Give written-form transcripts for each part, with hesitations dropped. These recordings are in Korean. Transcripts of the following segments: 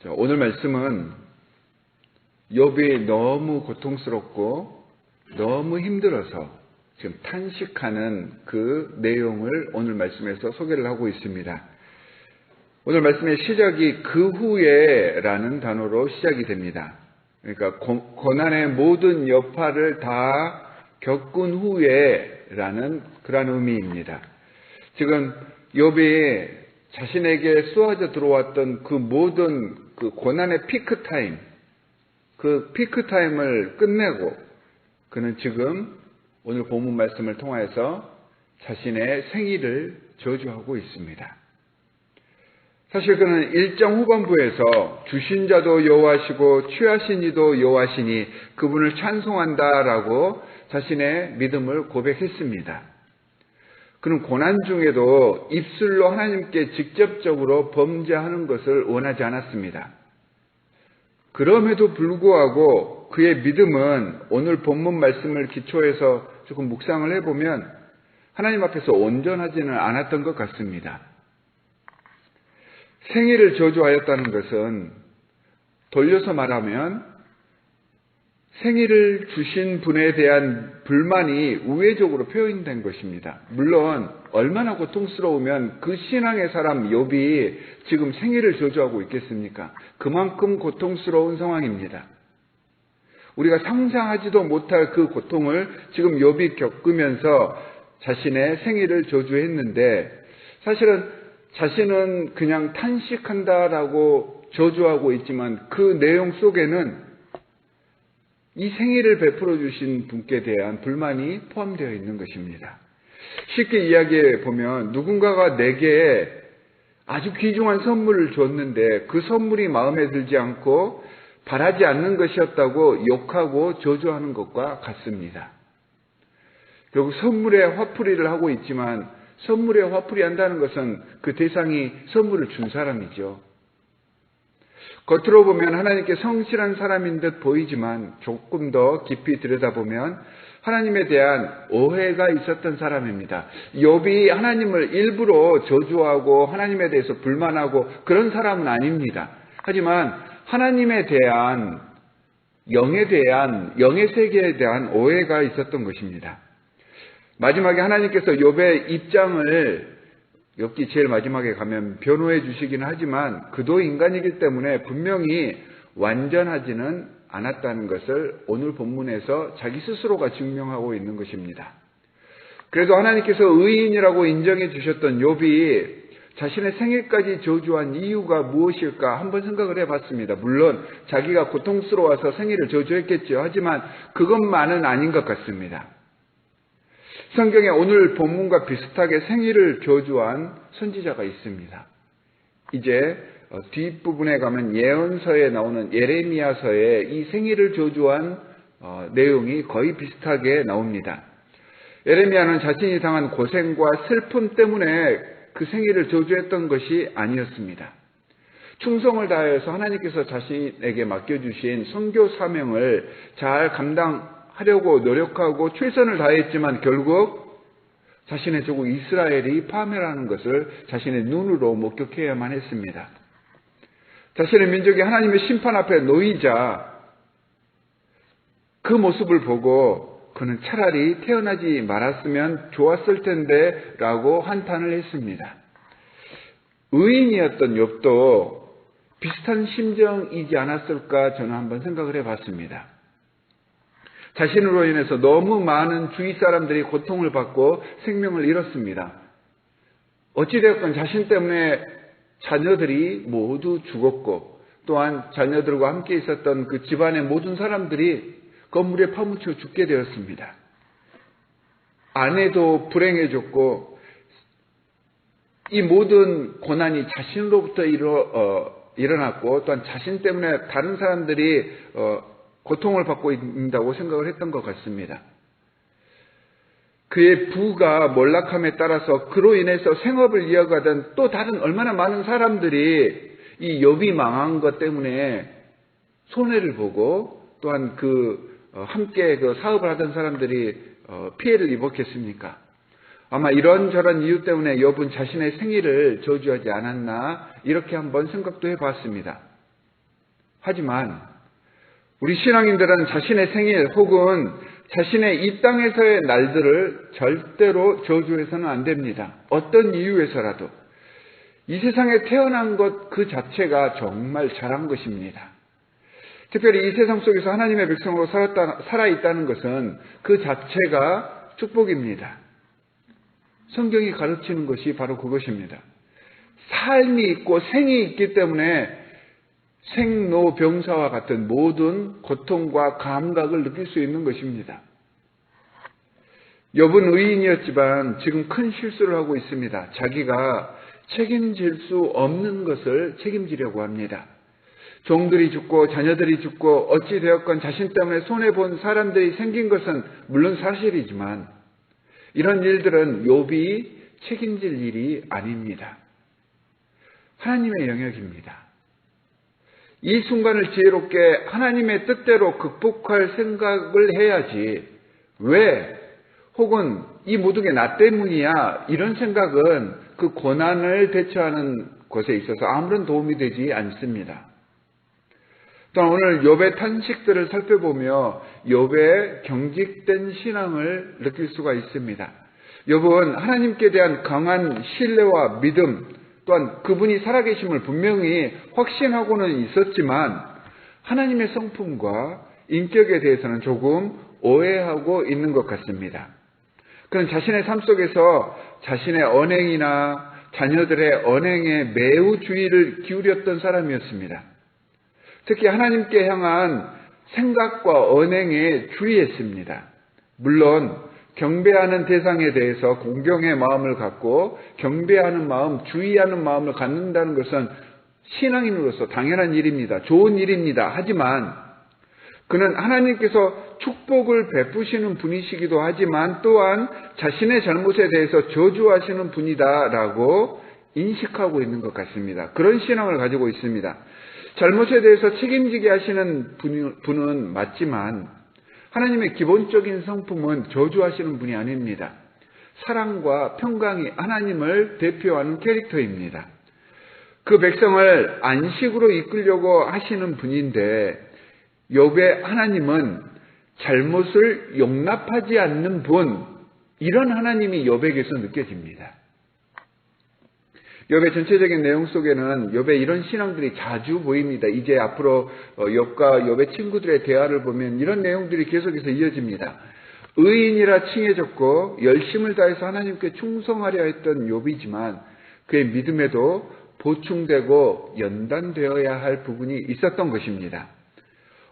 오늘 말씀은 욥이 너무 고통스럽고 너무 힘들어서 지금 탄식하는 그 내용을 오늘 말씀에서 소개를 하고 있습니다. 오늘 말씀의 시작이 그 후에라는 단어로 시작이 됩니다. 그러니까 고난의 모든 여파를 다 겪은 후에라는 그런 의미입니다. 지금 욥이 자신에게 쏘아져 들어왔던 그 모든 그 고난의 피크타임, 그 피크타임을 끝내고 그는 지금 오늘 본문 말씀을 통해서 자신의 생일을 저주하고 있습니다. 사실 그는 일장 후반부에서 주신 자도 여호와시고 취하신 이도 여호와시니 그분을 찬송한다라고 자신의 믿음을 고백했습니다. 그는 고난 중에도 입술로 하나님께 직접적으로 범죄하는 것을 원하지 않았습니다. 그럼에도 불구하고 그의 믿음은 오늘 본문 말씀을 기초해서 조금 묵상을 해보면 하나님 앞에서 온전하지는 않았던 것 같습니다. 생일을 저주하였다는 것은 돌려서 말하면 생일을 주신 분에 대한 불만이 우회적으로 표현된 것입니다. 물론 얼마나 고통스러우면 그 신앙의 사람 욥이 지금 생일을 저주하고 있겠습니까? 그만큼 고통스러운 상황입니다. 우리가 상상하지도 못할 그 고통을 지금 욥이 겪으면서 자신의 생일을 저주했는데 사실은 자신은 그냥 탄식한다라고 저주하고 있지만 그 내용 속에는 이 생일을 베풀어 주신 분께 대한 불만이 포함되어 있는 것입니다. 쉽게 이야기해 보면 누군가가 내게 아주 귀중한 선물을 줬는데 그 선물이 마음에 들지 않고 바라지 않는 것이었다고 욕하고 저주하는 것과 같습니다. 결국 선물에 화풀이를 하고 있지만 선물에 화풀이 한다는 것은 그 대상이 선물을 준 사람이죠. 겉으로 보면 하나님께 성실한 사람인 듯 보이지만 조금 더 깊이 들여다보면 하나님에 대한 오해가 있었던 사람입니다. 욥이 하나님을 일부러 저주하고 하나님에 대해서 불만하고 그런 사람은 아닙니다. 하지만 하나님에 대한 영의 세계에 대한 오해가 있었던 것입니다. 마지막에 하나님께서 욥의 입장을 욥기 제일 마지막에 가면 변호해 주시기는 하지만 그도 인간이기 때문에 분명히 완전하지는 않았다는 것을 오늘 본문에서 자기 스스로가 증명하고 있는 것입니다. 그래도 하나님께서 의인이라고 인정해 주셨던 욥이 자신의 생일까지 저주한 이유가 무엇일까 한번 생각을 해봤습니다. 물론 자기가 고통스러워서 생일을 저주했겠죠. 하지만 그것만은 아닌 것 같습니다. 성경에 오늘 본문과 비슷하게 생일을 저주한 선지자가 있습니다. 이제 뒷부분에 가면 예언서에 나오는 예레미야서에 이 생일을 저주한 내용이 거의 비슷하게 나옵니다. 예레미야는 자신이 당한 고생과 슬픔 때문에 그 생일을 저주했던 것이 아니었습니다. 충성을 다해서 하나님께서 자신에게 맡겨주신 선교 사명을 잘 감당하려고 노력하고 최선을 다했지만 결국 자신의 조국 이스라엘이 파멸하는 것을 자신의 눈으로 목격해야만 했습니다. 자신의 민족이 하나님의 심판 앞에 놓이자 그 모습을 보고 그는 차라리 태어나지 말았으면 좋았을 텐데 라고 한탄을 했습니다. 의인이었던 욥도 비슷한 심정이지 않았을까 저는 한번 생각을 해봤습니다. 자신으로 인해서 너무 많은 주위 사람들이 고통을 받고 생명을 잃었습니다. 어찌되었건 자신 때문에 자녀들이 모두 죽었고 또한 자녀들과 함께 있었던 그 집안의 모든 사람들이 건물에 파묻혀 죽게 되었습니다. 아내도 불행해졌고 이 모든 고난이 자신으로부터 일어났고 또한 자신 때문에 다른 사람들이 고통을 받고 있다고 생각을 했던 것 같습니다. 그의 부가 몰락함에 따라서 그로 인해서 생업을 이어가던 또 다른 얼마나 많은 사람들이 이 욥이 망한 것 때문에 손해를 보고 또한 함께 사업을 하던 사람들이 피해를 입었겠습니까? 아마 이런저런 이유 때문에 욥은 자신의 생일을 저주하지 않았나 이렇게 한번 생각도 해봤습니다. 하지만 우리 신앙인들은 자신의 생일 혹은 자신의 이 땅에서의 날들을 절대로 저주해서는 안 됩니다. 어떤 이유에서라도. 이 세상에 태어난 것 그 자체가 정말 잘한 것입니다. 특별히 이 세상 속에서 하나님의 백성으로 살아있다는 것은 그 자체가 축복입니다. 성경이 가르치는 것이 바로 그것입니다. 삶이 있고 생이 있기 때문에 생로병사와 같은 모든 고통과 감각을 느낄 수 있는 것입니다. 욥은 의인이었지만 지금 큰 실수를 하고 있습니다. 자기가 책임질 수 없는 것을 책임지려고 합니다. 종들이 죽고 자녀들이 죽고 어찌 되었건 자신 때문에 손해본 사람들이 생긴 것은 물론 사실이지만 이런 일들은 욥이 책임질 일이 아닙니다. 하나님의 영역입니다. 이 순간을 지혜롭게 하나님의 뜻대로 극복할 생각을 해야지 왜 혹은 이 모든 게 나 때문이야 이런 생각은 그 고난을 대처하는 것에 있어서 아무런 도움이 되지 않습니다. 또한 오늘 욥의 탄식들을 살펴보며 욥의 경직된 신앙을 느낄 수가 있습니다. 욥은 하나님께 대한 강한 신뢰와 믿음 또한 그분이 살아계심을 분명히 확신하고는 있었지만 하나님의 성품과 인격에 대해서는 조금 오해하고 있는 것 같습니다. 그는 자신의 삶 속에서 자신의 언행이나 자녀들의 언행에 매우 주의를 기울였던 사람이었습니다. 특히 하나님께 향한 생각과 언행에 주의했습니다. 물론 경배하는 대상에 대해서 공경의 마음을 갖고 경배하는 마음, 주의하는 마음을 갖는다는 것은 신앙인으로서 당연한 일입니다. 좋은 일입니다. 하지만 그는 하나님께서 축복을 베푸시는 분이시기도 하지만 또한 자신의 잘못에 대해서 저주하시는 분이다라고 인식하고 있는 것 같습니다. 그런 신앙을 가지고 있습니다. 잘못에 대해서 책임지게 하시는 분은 맞지만 하나님의 기본적인 성품은 저주하시는 분이 아닙니다. 사랑과 평강이 하나님을 대표하는 캐릭터입니다. 그 백성을 안식으로 이끌려고 하시는 분인데 욥의 하나님은 잘못을 용납하지 않는 분, 이런 하나님이 욥에게서 느껴집니다. 욥의 전체적인 내용 속에는 욥의 이런 신앙들이 자주 보입니다. 이제 앞으로 욥과 욥의 친구들의 대화를 보면 이런 내용들이 계속해서 이어집니다. 의인이라 칭해졌고 열심을 다해서 하나님께 충성하려 했던 욥이지만 그의 믿음에도 보충되고 연단되어야 할 부분이 있었던 것입니다.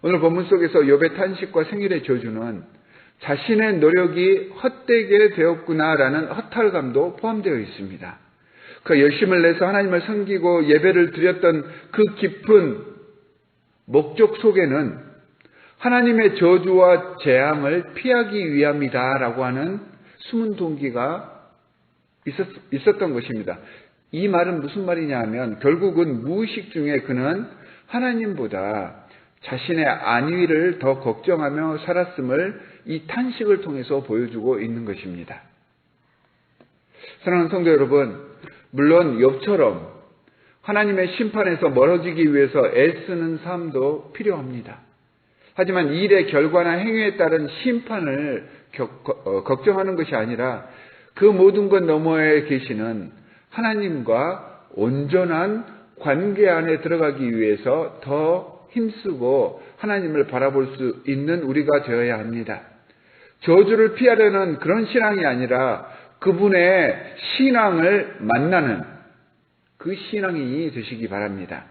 오늘 본문 속에서 욥의 탄식과 생일의 저주는 자신의 노력이 헛되게 되었구나라는 허탈감도 포함되어 있습니다. 그 열심을 내서 하나님을 섬기고 예배를 드렸던 그 깊은 목적 속에는 하나님의 저주와 재앙을 피하기 위함이다라고 하는 숨은 동기가 있었던 것입니다. 이 말은 무슨 말이냐 하면 결국은 무의식 중에 그는 하나님보다 자신의 안위를 더 걱정하며 살았음을 이 탄식을 통해서 보여주고 있는 것입니다. 사랑하는 성도 여러분, 물론 욥처럼 하나님의 심판에서 멀어지기 위해서 애쓰는 삶도 필요합니다. 하지만 일의 결과나 행위에 따른 심판을 걱정하는 것이 아니라 그 모든 것 너머에 계시는 하나님과 온전한 관계 안에 들어가기 위해서 더 힘쓰고 하나님을 바라볼 수 있는 우리가 되어야 합니다. 저주를 피하려는 그런 신앙이 아니라 그분의 신앙을 만나는 그 신앙이 되시기 바랍니다.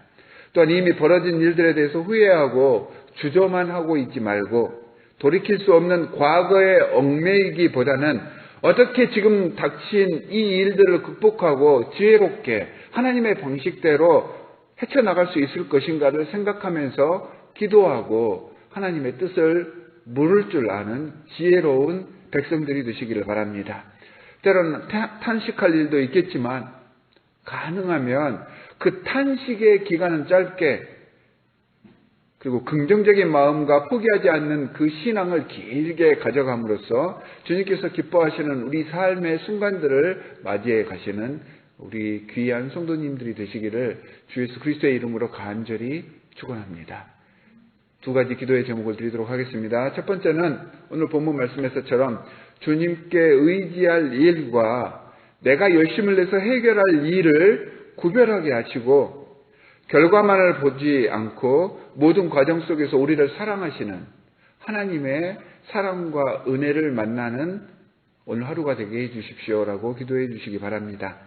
또한 이미 벌어진 일들에 대해서 후회하고 주저만 하고 있지 말고 돌이킬 수 없는 과거에 얽매이기보다는 어떻게 지금 닥친 이 일들을 극복하고 지혜롭게 하나님의 방식대로 헤쳐나갈 수 있을 것인가를 생각하면서 기도하고 하나님의 뜻을 물을 줄 아는 지혜로운 백성들이 되시기를 바랍니다. 때로는 탄식할 일도 있겠지만 가능하면 그 탄식의 기간은 짧게 그리고 긍정적인 마음과 포기하지 않는 그 신앙을 길게 가져감으로써 주님께서 기뻐하시는 우리 삶의 순간들을 맞이해 가시는 우리 귀한 성도님들이 되시기를 주 예수 그리스도의 이름으로 간절히 축원합니다. 두 가지 기도의 제목을 드리도록 하겠습니다. 첫 번째는 오늘 본문 말씀에서처럼 주님께 의지할 일과 내가 열심을 내서 해결할 일을 구별하게 하시고 결과만을 보지 않고 모든 과정 속에서 우리를 사랑하시는 하나님의 사랑과 은혜를 만나는 오늘 하루가 되게 해주십시오라고 기도해 주시기 바랍니다.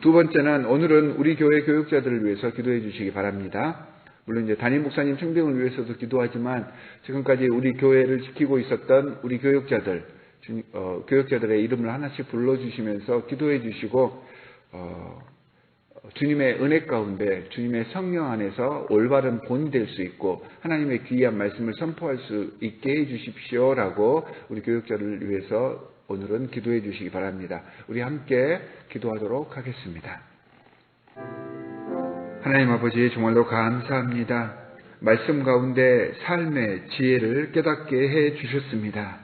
두 번째는 오늘은 우리 교회 교육자들을 위해서 기도해 주시기 바랍니다. 물론 이제 담임 목사님 청등을 위해서도 기도하지만 지금까지 우리 교회를 지키고 있었던 우리 교육자들의 이름을 하나씩 불러주시면서 기도해 주시고 주님의 은혜 가운데 주님의 성령 안에서 올바른 본이 될 수 있고 하나님의 귀한 말씀을 선포할 수 있게 해 주십시오라고 우리 교육자를 위해서 오늘은 기도해 주시기 바랍니다. 우리 함께 기도하도록 하겠습니다. 하나님 아버지 정말로 감사합니다. 말씀 가운데 삶의 지혜를 깨닫게 해 주셨습니다.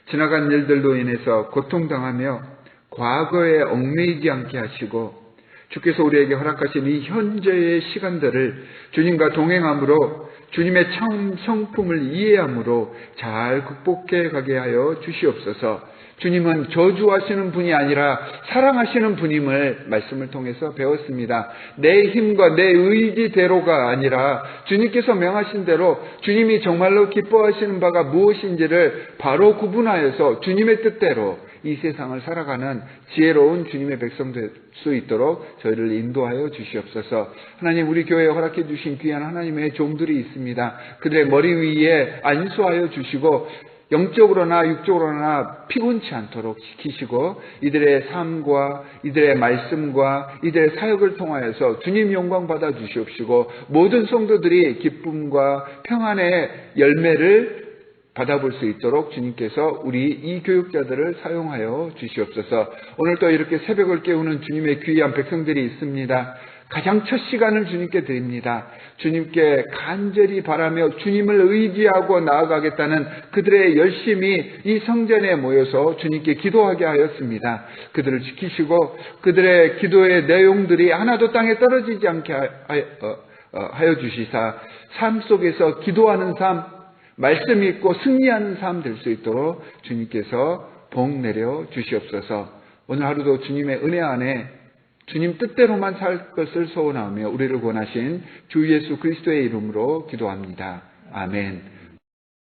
지나간 일들로 인해서 고통당하며 과거에 얽매이지 않게 하시고 주께서 우리에게 허락하신 이 현재의 시간들을 주님과 동행함으로 주님의 참 성품을 이해함으로 잘 극복해 가게 하여 주시옵소서. 주님은 저주하시는 분이 아니라 사랑하시는 분임을 말씀을 통해서 배웠습니다. 내 힘과 내 의지대로가 아니라 주님께서 명하신 대로 주님이 정말로 기뻐하시는 바가 무엇인지를 바로 구분하여서 주님의 뜻대로 이 세상을 살아가는 지혜로운 주님의 백성 될 수 있도록 저희를 인도하여 주시옵소서. 하나님, 우리 교회에 허락해 주신 귀한 하나님의 종들이 있습니다. 그들의 머리 위에 안수하여 주시고 영적으로나 육적으로나 피곤치 않도록 지키시고 이들의 삶과 이들의 말씀과 이들의 사역을 통하여서 주님 영광 받아 주시옵시고 모든 성도들이 기쁨과 평안의 열매를 받아볼 수 있도록 주님께서 우리 이 교육자들을 사용하여 주시옵소서. 오늘 또 이렇게 새벽을 깨우는 주님의 귀한 백성들이 있습니다. 가장 첫 시간을 주님께 드립니다. 주님께 간절히 바라며 주님을 의지하고 나아가겠다는 그들의 열심이 이 성전에 모여서 주님께 기도하게 하였습니다. 그들을 지키시고 그들의 기도의 내용들이 하나도 땅에 떨어지지 않게 하여 주시사 삶 속에서 기도하는 삶, 말씀 있고 승리하는 삶 될 수 있도록 주님께서 복 내려 주시옵소서. 오늘 하루도 주님의 은혜 안에 주님 뜻대로만 살 것을 소원하며 우리를 권하신 주 예수 그리스도의 이름으로 기도합니다. 아멘.